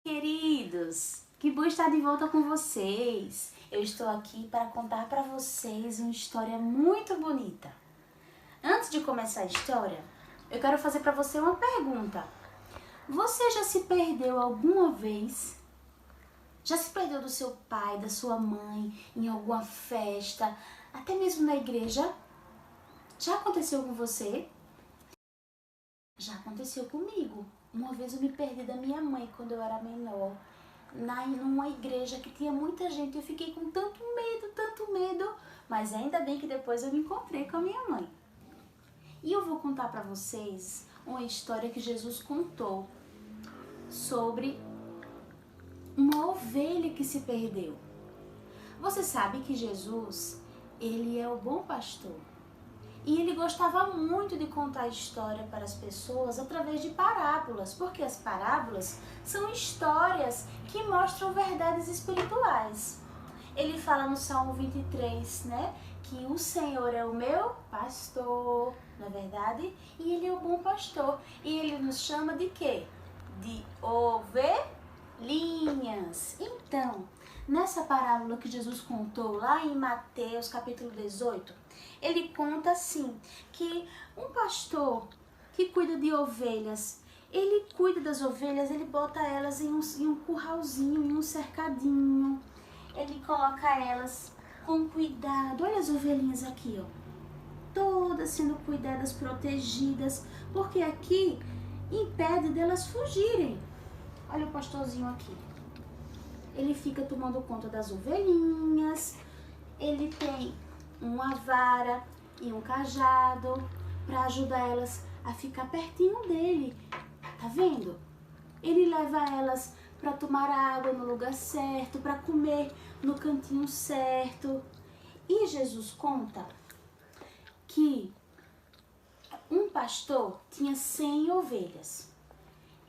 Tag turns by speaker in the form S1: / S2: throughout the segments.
S1: Queridos, que bom estar de volta com vocês. Eu estou aqui para contar para vocês uma história muito bonita. Antes de começar a história, eu quero fazer para você uma pergunta. Você já se perdeu alguma vez? Já se perdeu do seu pai, da sua mãe, em alguma festa, até mesmo na igreja? Já aconteceu com você? Já aconteceu comigo. Uma vez eu me perdi da minha mãe quando eu era menor, numa igreja que tinha muita gente. Eu fiquei com tanto medo, mas ainda bem que depois eu me encontrei com a minha mãe. E eu vou contar para vocês uma história que Jesus contou sobre uma ovelha que se perdeu. Você sabe que Jesus, ele é o bom pastor. E ele gostava muito de contar a história para as pessoas através de parábolas, porque as parábolas são histórias que mostram verdades espirituais. Ele fala no Salmo 23, né, que o Senhor é o meu pastor, não é verdade? E ele é o bom pastor. E ele nos chama de quê? De ovelhinhas. Então, nessa parábola que Jesus contou lá em Mateus capítulo 18, ele conta assim, que um pastor que cuida de ovelhas, ele cuida das ovelhas, ele bota elas em um curralzinho, em um cercadinho, ele coloca elas com cuidado. Olha as ovelhinhas aqui, ó, todas sendo cuidadas, protegidas, porque aqui impede delas fugirem. Olha o pastorzinho aqui. Ele fica tomando conta das ovelhinhas, ele tem uma vara e um cajado para ajudar elas a ficar pertinho dele. Tá vendo? Ele leva elas para tomar água no lugar certo, para comer no cantinho certo. E Jesus conta que um pastor tinha 100 ovelhas.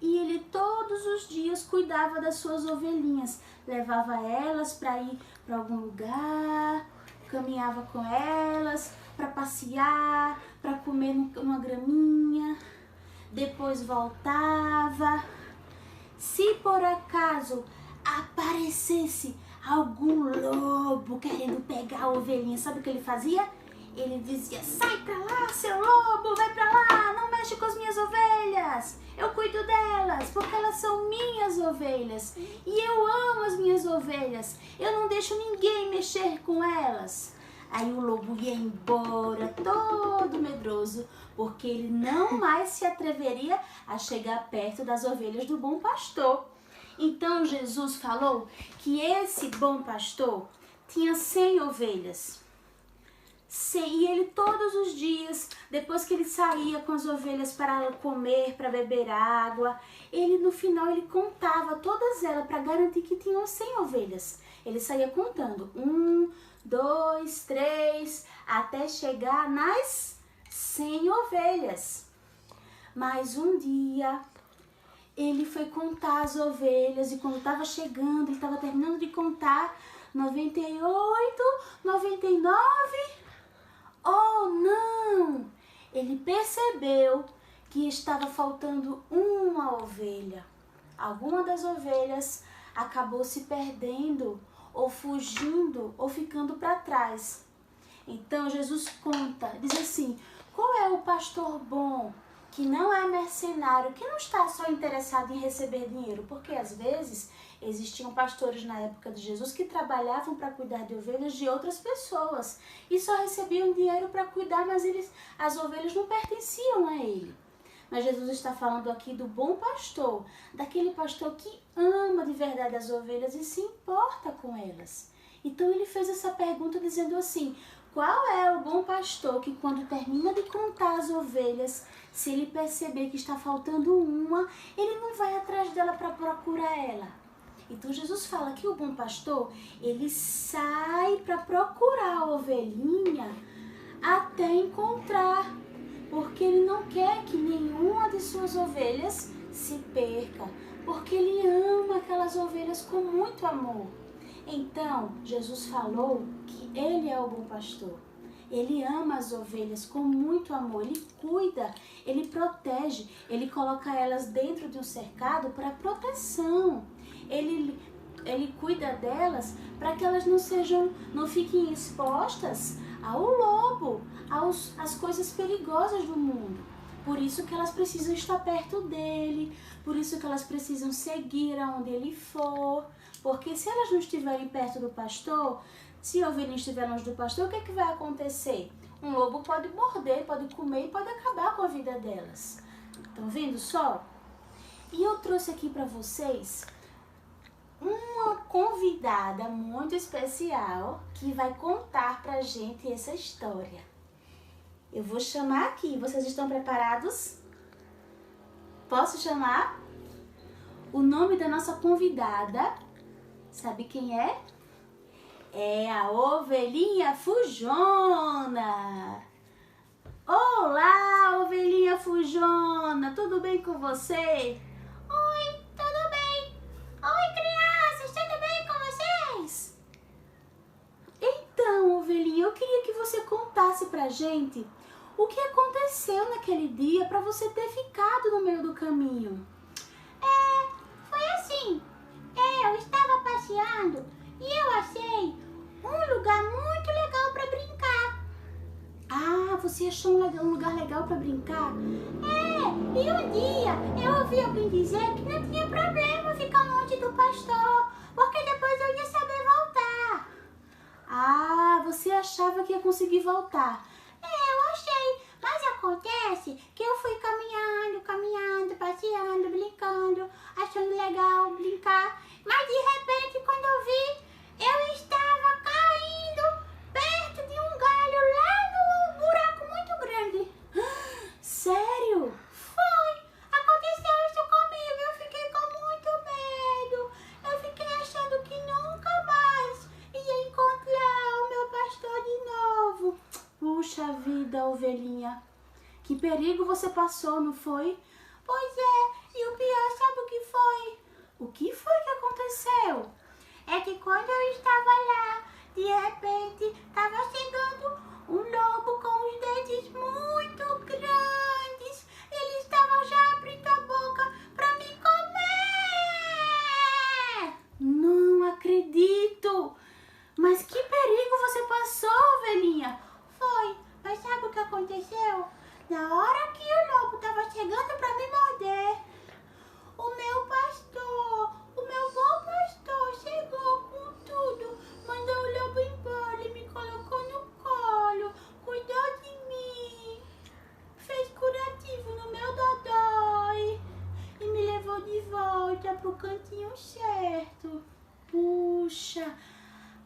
S1: E ele todos os dias cuidava das suas ovelhinhas, levava elas para ir para algum lugar, caminhava com elas para passear, para comer numa graminha, depois voltava. Se por acaso aparecesse algum lobo querendo pegar a ovelhinha, sabe o que ele fazia? Ele dizia: sai pra lá, seu lobo, vai pra lá, não mexe com as minhas ovelhas. Eu cuido delas, porque elas são minhas ovelhas. E eu amo as minhas ovelhas. Eu não deixo ninguém mexer com elas. Aí o lobo ia embora, todo medroso, porque ele não mais se atreveria a chegar perto das ovelhas do bom pastor. Então Jesus falou que esse bom pastor tinha 100 ovelhas. E ele todos os dias, depois que ele saía com as ovelhas para comer, para beber água, ele no final ele contava todas elas para garantir que tinham 100 ovelhas. Ele saía contando 1, 2, 3, até chegar nas 100 ovelhas. Mas um dia ele foi contar as ovelhas e quando estava chegando, ele estava terminando de contar 98, 99... Oh, não! Ele percebeu que estava faltando uma ovelha. Alguma das ovelhas acabou se perdendo, ou fugindo, ou ficando para trás. Então Jesus conta, diz assim: qual é o pastor bom, que não é mercenário, que não está só interessado em receber dinheiro? Porque às vezes existiam pastores na época de Jesus que trabalhavam para cuidar de ovelhas de outras pessoas e só recebiam dinheiro para cuidar, mas as ovelhas não pertenciam a ele. Mas Jesus está falando aqui do bom pastor, daquele pastor que ama de verdade as ovelhas e se importa com elas. Então ele fez essa pergunta dizendo assim: qual é o bom pastor que quando termina de contar as ovelhas, se ele perceber que está faltando uma, ele não vai atrás dela para procurar ela? Então Jesus fala que o bom pastor, ele sai para procurar a ovelhinha até encontrar, porque ele não quer que nenhuma de suas ovelhas se perca, porque ele ama aquelas ovelhas com muito amor. Então, Jesus falou que ele é o bom pastor. Ele ama as ovelhas com muito amor, ele cuida, ele protege, ele coloca elas dentro de um cercado para proteção. Ele cuida delas para que elas não fiquem expostas ao lobo, às coisas perigosas do mundo. Por isso que elas precisam estar perto dele, por isso que elas precisam seguir aonde ele for, porque se elas não estiverem perto do pastor, se a ovelhinha estiver longe do pastor, o que é que vai acontecer? Um lobo pode morder, pode comer e pode acabar com a vida delas. Estão vendo só? E eu trouxe aqui para vocês uma convidada muito especial que vai contar pra gente essa história. Eu vou chamar aqui. Vocês estão preparados? Posso chamar? O nome da nossa convidada, sabe quem é? É a Ovelhinha Fujona. Olá, Ovelhinha Fujona, tudo bem com você?
S2: Oi, tudo bem? Oi, crianças, tudo bem com vocês?
S1: Então, Ovelhinha, eu queria que você contasse pra gente o que aconteceu naquele dia pra você ter ficado no meio do caminho.
S2: Foi assim, eu estava passeando e eu achei um lugar muito legal para brincar.
S1: Ah, você achou um lugar legal pra brincar?
S2: E um dia eu ouvi alguém dizer que não tinha problema ficar longe do pastor, porque depois eu ia saber voltar.
S1: Ah, você achava que ia conseguir voltar.
S2: Eu achei, mas acontece que eu fui caminhando, passeando, brincando, achando legal brincar, mas de repente quando eu vi, eu estava caindo perto de um galho lá num buraco muito grande.
S1: Sério?
S2: Aconteceu isso comigo, eu fiquei com muito medo. Eu fiquei achando que nunca mais ia encontrar o meu pastor de novo.
S1: Puxa vida, Ovelhinha. Que perigo você passou, não foi?
S2: Pois é, e o pior, sabe o que foi?
S1: O que foi que aconteceu?
S2: É que quando eu estava lá, de repente, estava chegando um lobo com os dentes muito grandes. Ele estava já abrindo a boca para me comer.
S1: Não acredito! Mas que perigo você passou, Ovelhinha?
S2: Foi, mas sabe o que aconteceu? Na hora que o lobo estava chegando para me morder, o meu bom pastor chegou com tudo, mandou o lobo embora, ele me colocou no colo, cuidou de mim, fez curativo no meu dodói e me levou de volta pro cantinho certo.
S1: Puxa,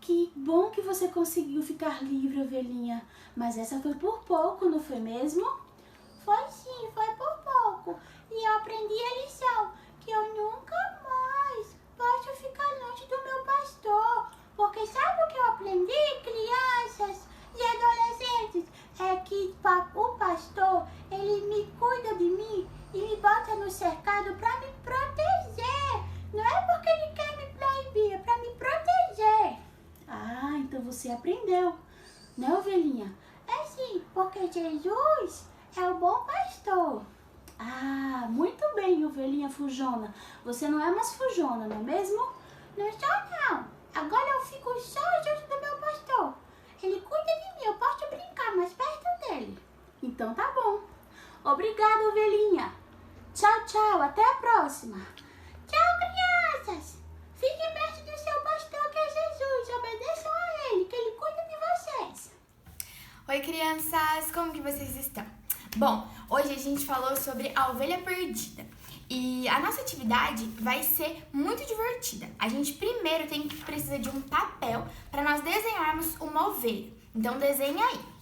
S1: que bom que você conseguiu ficar livre, Ovelhinha. Mas essa foi por pouco, não foi mesmo?
S2: Foi sim, foi por pouco. E eu aprendi a lição, que eu nunca mais posso ficar longe do meu pastor. Porque sabe o que eu aprendi, crianças e adolescentes? É que o pastor, ele me cuida de mim e me bota no cercado para me proteger. Não é porque ele quer me proibir, é para me proteger.
S1: Ah, então você aprendeu, né, Ovelhinha?
S2: É sim, porque Jesus é o bom pastor.
S1: Ah, muito bem, Ovelhinha Fujona. Você não é mais Fujona, não é mesmo?
S2: Não sou não. Agora eu fico só junto do meu pastor. Ele cuida de mim, eu posso brincar mais perto dele.
S1: Então tá bom. Obrigada, Ovelhinha. Tchau, tchau. Até a próxima.
S2: Tchau, crianças. Fiquem perto do seu pastor, que é Jesus. Obedeçam a ele, que ele cuida de vocês.
S3: Oi, crianças! Como que vocês estão? Bom, hoje a gente falou sobre a ovelha perdida e a nossa atividade vai ser muito divertida. A gente primeiro precisa de um papel para nós desenharmos uma ovelha. Então, desenha aí.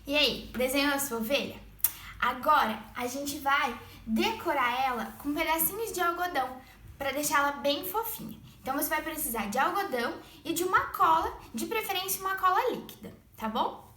S3: E aí, desenhou a sua ovelha? Agora a gente vai decorar ela com pedacinhos de algodão para deixá-la bem fofinha. Então você vai precisar de algodão e de uma cola, de preferência uma cola líquida, tá bom?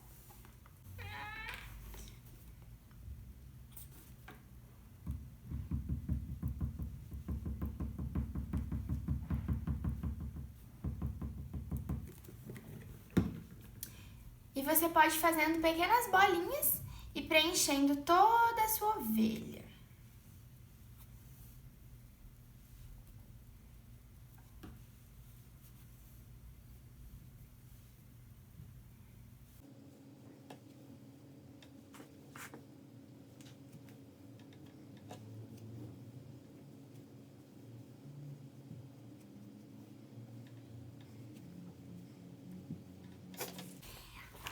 S3: você pode ir fazendo pequenas bolinhas e preenchendo toda a sua ovelha.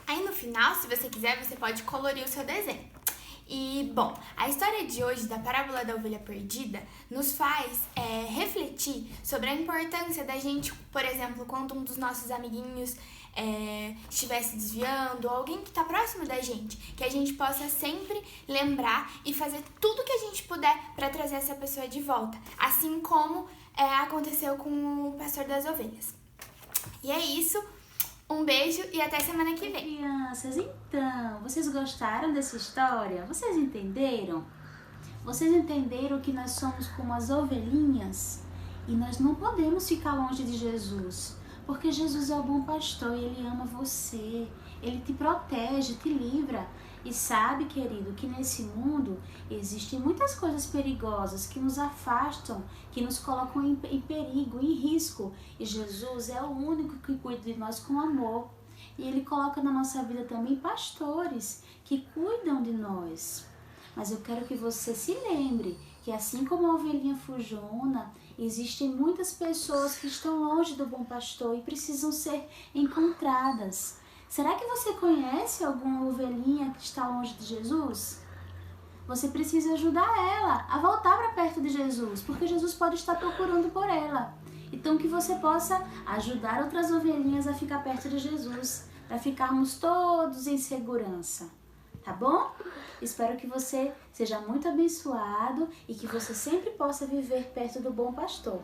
S3: Aí no final, se você quiser, você pode colorir o seu desenho. E, bom, a história de hoje da parábola da ovelha perdida nos faz refletir sobre a importância da gente, por exemplo, quando um dos nossos amiguinhos estiver se desviando, ou alguém que está próximo da gente, que a gente possa sempre lembrar e fazer tudo que a gente puder para trazer essa pessoa de volta, assim como aconteceu com o pastor das ovelhas. E é isso. Um beijo e até semana que vem.
S1: Crianças, então, vocês gostaram dessa história? Vocês entenderam? Vocês entenderam que nós somos como as ovelhinhas? E nós não podemos ficar longe de Jesus, porque Jesus é o bom pastor e Ele ama você. Ele te protege, te livra. E sabe, querido, que nesse mundo existem muitas coisas perigosas que nos afastam, que nos colocam em perigo, em risco. E Jesus é o único que cuida de nós com amor. E Ele coloca na nossa vida também pastores que cuidam de nós. Mas eu quero que você se lembre que assim como a ovelhinha fujona, existem muitas pessoas que estão longe do bom pastor e precisam ser encontradas. Será que você conhece alguma ovelhinha que está longe de Jesus? Você precisa ajudar ela a voltar para perto de Jesus, porque Jesus pode estar procurando por ela. Então que você possa ajudar outras ovelhinhas a ficar perto de Jesus, para ficarmos todos em segurança. Tá bom? Espero que você seja muito abençoado e que você sempre possa viver perto do bom pastor.